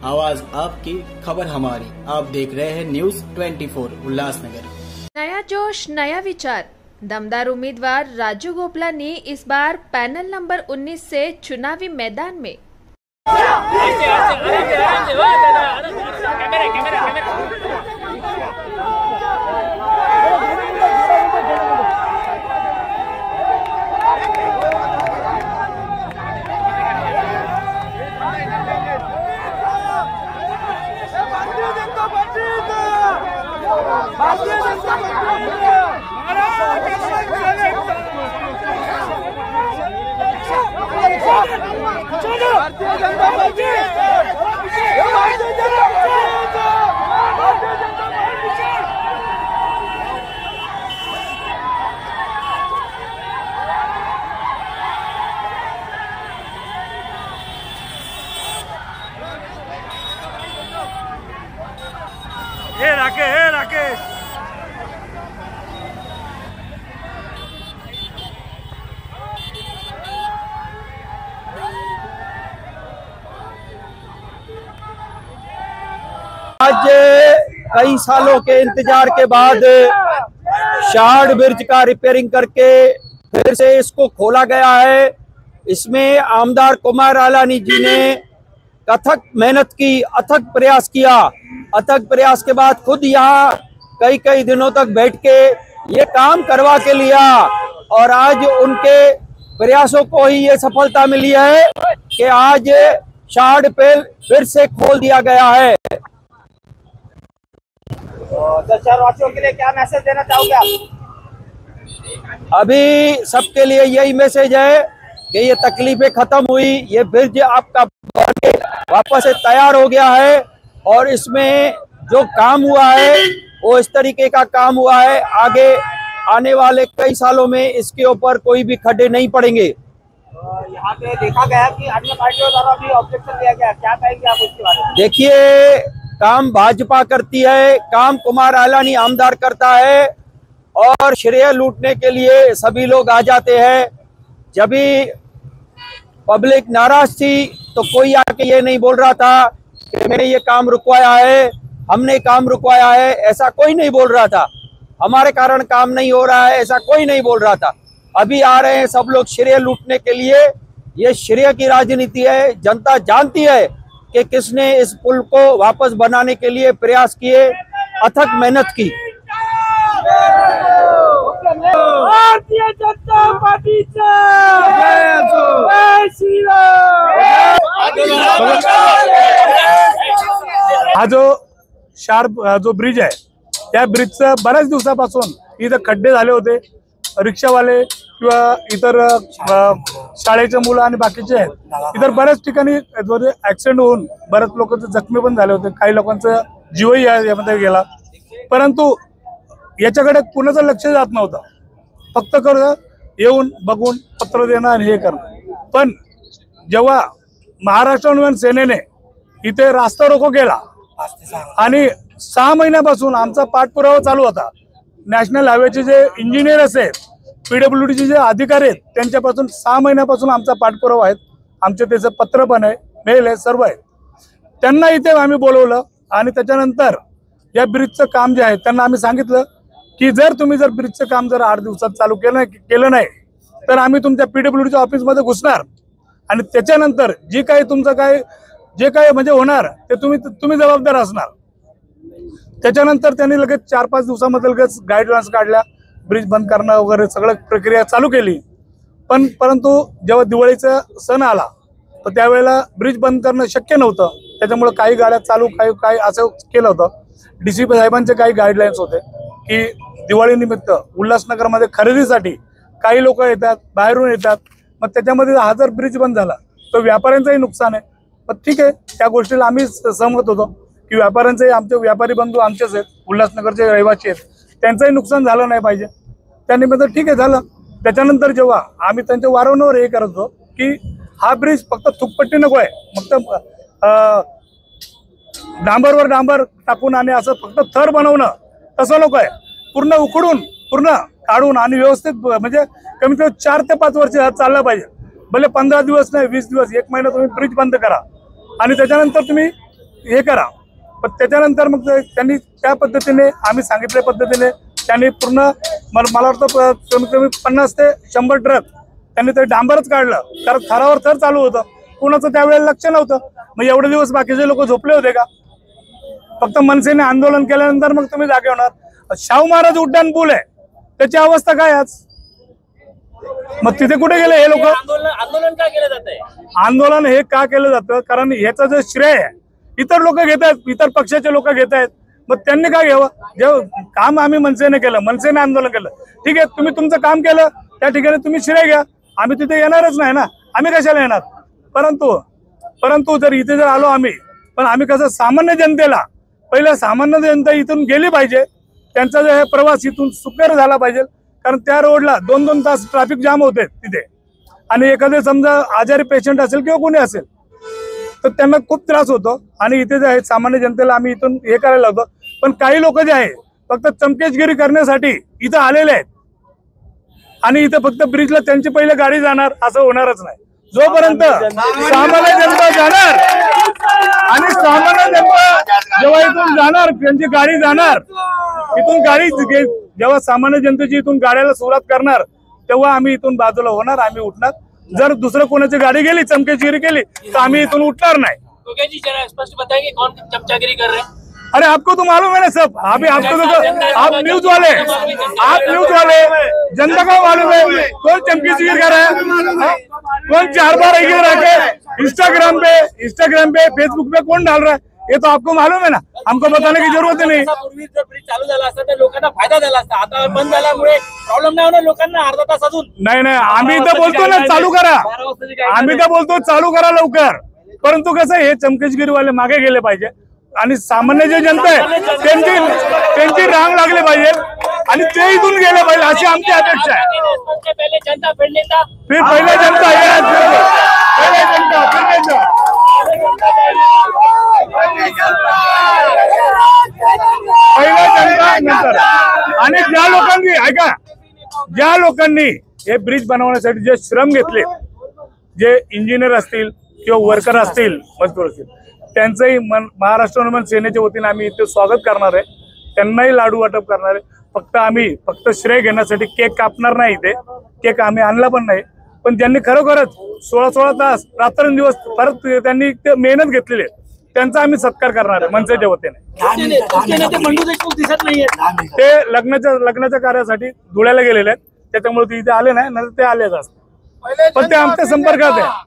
आवाज आपकी, खबर हमारी। आप देख रहे हैं न्यूज 24 उल्लासनगर। नया जोश, नया विचार। दमदार उम्मीदवार राजू गोपलानी इस बार पैनल नंबर 19 से चुनावी मैदान में। हे राकेश आज कई सालों के इंतजार के बाद शार्ड ब्रिज का रिपेयरिंग करके फिर से इसको खोला गया है। इसमें आमदार कुमार आलानी जी ने अथक मेहनत की, अथक प्रयास किया। अथक प्रयास के बाद खुद यहाँ कई दिनों तक बैठ के ये काम करवा के लिया और आज उनके प्रयासों को ही ये सफलता मिली है कि आज शार्ड फिर से खोल दिया गया है। शहरवासियों के लिए क्या मैसेज देना चाहोगे आप? अभी सबके लिए यही मैसेज है कि ये तकलीफें खत्म हुई, ये ब्रिज आपका वापस से तैयार हो गया है और इसमें जो काम हुआ है वो इस तरीके का काम हुआ है। आगे आने वाले कई सालों में इसके ऊपर कोई भी खड्डे नहीं पड़ेंगे। यहाँ पे देखा गया कि अन्य पार्टियों द्वारा भी ऑब्जेक्शन दिया गया, क्या कहेंगे आप उसके बारे में? देखिए, काम भाजपा करती है, काम कुमार आलानी आमदार करता है और श्रेय लूटने के लिए सभी लोग आ जाते हैं। जब भी पब्लिक नाराज थी तो कोई आके ये नहीं बोल रहा था कि मैंने ये काम रुकवाया है, हमने काम रुकवाया है, ऐसा कोई नहीं बोल रहा था। हमारे कारण काम नहीं हो रहा है, ऐसा कोई नहीं बोल रहा था। अभी आ रहे हैं सब लोग श्रेय लूटने के लिए। ये श्रेय की राजनीति है। जनता जानती है कि किसने इस पुल को वापस बनाने के लिए प्रयास किए, अथक मेहनत की। भारतीय जनता पार्टी हा जो ब्रिज आहे त्या ब्रिजचं बऱ्याच दिवसापासून इथं खड्डे झाले होते। रिक्षावाले किंवा इतर शाळेचे मुलं आणि बाकीचे आहेत, इतर बऱ्याच ठिकाणी ऍक्सिडेंट होऊन बरेच लोक जखमी पण झाले होते, काही लोकांचा जीवही यामध्ये गेला। परंतु याच्याकडे कुणाचं लक्ष जात नव्हतं, फक्त येऊन बघून पत्र देणं आणि हे करणं। पण जेव्हा महाराष्ट्र नवीन सेनेने इथे रास्ता रोको केला आणि 6 महिन्यापासून आमचा पाठपुरावा चालू होता, नॅशनल हायवेचे जे इंजिनियर आहेत, पीडब्ल्यूडीचे जे अधिकारी आहेत, त्यांच्यापासून 6 महिन्यापासून आमचा पाठपुरावा आहे। आमचे त्याचं पत्र पण आहे, मेल आहे, सर्व आहे। त्यांना इथे आम्ही बोलवलं आणि त्याच्यानंतर या ब्रिजचं काम जे आहे त्यांना आम्ही सांगितलं की जर तुम्ही ब्रिजचं काम 8 दिवसात चालू केलं नाही तर आम्ही तुमच्या पीडब्ल्यूडीच्या ऑफिसमध्ये घुसणार आणि त्याच्यानंतर जे काही म्हणजे होणार ते तुम्ही जबाबदार असणार। त्याच्यानंतर त्यांनी लगेच 4-5 दिवसामध्ये लगेच गाईडलाईन्स काढल्या, ब्रिज बंद करणं वगैरे सगळं प्रक्रिया चालू केली। परंतु जेव्हा दिवाळीचा सण आला तर त्यावेळेला ब्रिज बंद करणं शक्य नव्हतं। त्याच्यामुळे काही गाड्या चालू, काही असं केलं होतं। डीसीपी साहेबांचे काही गाईडलाईन्स होते की दिवाळी निमित्त उल्हासनगरमध्ये खरेदीसाठी काही लोक येतात, बाहेरून येतात, मग त्याच्यामध्ये हा जर ब्रिज बंद झाला तर व्यापाऱ्यांचंही नुकसान आहे। पण ठीक आहे, त्या गोष्टीला आम्ही सहमत होतो की व्यापाऱ्यांचंही, आमचे व्यापारी बंधू आमचेच आहेत, उल्हासनगरचे रहिवासी आहेत, त्यांचंही नुकसान झालं नाही पाहिजे। त्यानिमित्त ठीक आहे झालं। त्याच्यानंतर जेव्हा आम्ही त्यांच्या वारंवार हे करत होतो की हा ब्रिज फक्त थुकपट्टी नको आहे, फक्त डांबरवर डांबर टाकून आणि असं फक्त थर बनवणं तसं नको आहे, पूर्ण उखडून पूर्ण काढून आणि व्यवस्थित म्हणजे कमीत कमी 4 ते 5 वर्ष चाललं पाहिजे। भले 15 दिवस नाही, 20 दिवस, 1 महिना तुम्ही ब्रिज बंद करा आणि त्याच्यानंतर तुम्ही हे करा. पण त्याच्यानंतर मग त्यांनी त्या पद्धतीने आम्ही सांगितल्या पद्धतीने त्यांनी पूर्ण मला वाटतं कमीत कमी 50 ते 100 ट्रक त्यांनी ते डांबरच काढलं. कारण थरावर थर चालू होतं. कुणाचं त्यावेळेला लक्ष नव्हतं. मग एवढे दिवस बाकीचे लोक झोपले होते का? फक्त मनसेने आंदोलन केल्यानंतर मग तुम्ही जागे होणार. शाहू महाराज उड्डाण पूल आहे, त्याची अवस्था काय आज? मग तिथे कुठे गेले हे लोक? आंदोलन का केलं जातंय? आंदोलन हे का केलं जातं? कारण ह्याचं जे श्रेय आहे इतर लोक घेत आहेत, इतर पक्षाचे लोक घेत आहेत. मग त्यांनी काय घ्यावं? जे काम आम्ही मनसेने केलं, मनसेने आंदोलन केलं, ठीक आहे, तुम्ही तुमचं काम केलं, त्या ठिकाणी तुम्ही श्रेय घ्या. आम्ही तिथे येणारच नाही ना, आम्ही कशाला येणार? परंतु जर इथे जर आलो आम्ही, पण आम्ही कसं सामान्य जनतेला, पहिलं सामान्य जनता इथून गेली पाहिजे, त्यांचा जो हे प्रवास इथून सुकर झाला पाहिजे. कारण त्या रोडला 2-2 तास ट्रॅफिक जाम होते तिथे. आणि एखादे समजा आजारी पेशंट असेल किंवा कोणी असेल तर त्यांना खूप त्रास होतो. आणि इथे जे आहे सामान्य जनतेला आम्ही इथून हे करायला लावतो. पण काही लोक जे आहे फक्त चमकेशगिरी करण्यासाठी इथं आलेले आहेत. आणि इथं फक्त ब्रिजला त्यांची पहिले गाडी जाणार असं होणारच नाही. जोपर्यंत सामान्य जनता जाणार आणि सामान्य जनता जेव्हा इथून जाणार, त्यांची गाडी जाणार इथून, गाडी जेव्हा सामान्य जनतेची इथून गाड्याला सुरुवात करणार तेव्हा आम्ही इथून बाजूला होणार, आम्ही उठणार. जर दुसरं कोणाची गाडी गेली, चमकेगिरी केली तर आम्ही इथून उठणार नाही. जी जरा स्पष्ट बताएंगे कौन चमचागिरी कर रहे हैं? अरे आपको तो मालूम है ना सब. अभी आपको तो आप न्यूज वाले, जनता को मालूम है कौन चमकीगिरी कर रहा है, कौन 4 बार रखे इंस्टाग्राम पे फेसबुक पे कौन डाल रहा है, ये तो आपको मालूम है ना. हमको बताने की जरूरत नाही. पूर्वी जर ब्रिज चालू झाला असता तर लोकांना फायदा झाला असता. आता बंद झाल्यामुळे प्रॉब्लेम नाही होणार लोकांना अर्धा तास अजून. नाही आम्ही तर बोलतो ना चालू करा, आम्ही तर बोलतो चालू करा लवकर. परंतु कसं हे चमकेशगिरी वाले मागे गेले पाहिजे आणि सामान्य जे जनता आहे त्यांची रांग लागली पाहिजे आणि ते इथून गेले पाहिजे अशी आमची अपेक्षा आहे. पहिले जनता फिर नेता, फिर पहिले जनता, पहिले जनता, फिर नेता. पहिला जनता नंतर. आणि ज्या लोकांनी हे ब्रिज बनवण्यासाठी जे श्रम घेतले, जे इंजिनियर असतील किंवा वर्कर असतील, मजदूर असतील, त्यांचंही महाराष्ट्र नवनिर्माण सेनेच्या वतीने आम्ही इथे स्वागत करणार आहे. त्यांनाही लाडू वाटप करणार आहे. आम्ही फक्त श्रेय घेण्यासाठी केक कापणार नाही. इथे केक आम्ही आणला पण नाही. पण ज्यांनी खरोखरच 16 तास रात्रंदिवस परत त्यांनी मेहनत घेतलेली आहे त्यांचा आम्ही सत्कार करणार आहे मनसेच्या वतीने. ते लग्नाच्या कार्यासाठी धुळ्याला गेलेले आहेत, त्याच्यामुळे ते इथे आले नाही, ते आलेच असतात. पण ते आमच्या संपर्कात आहे.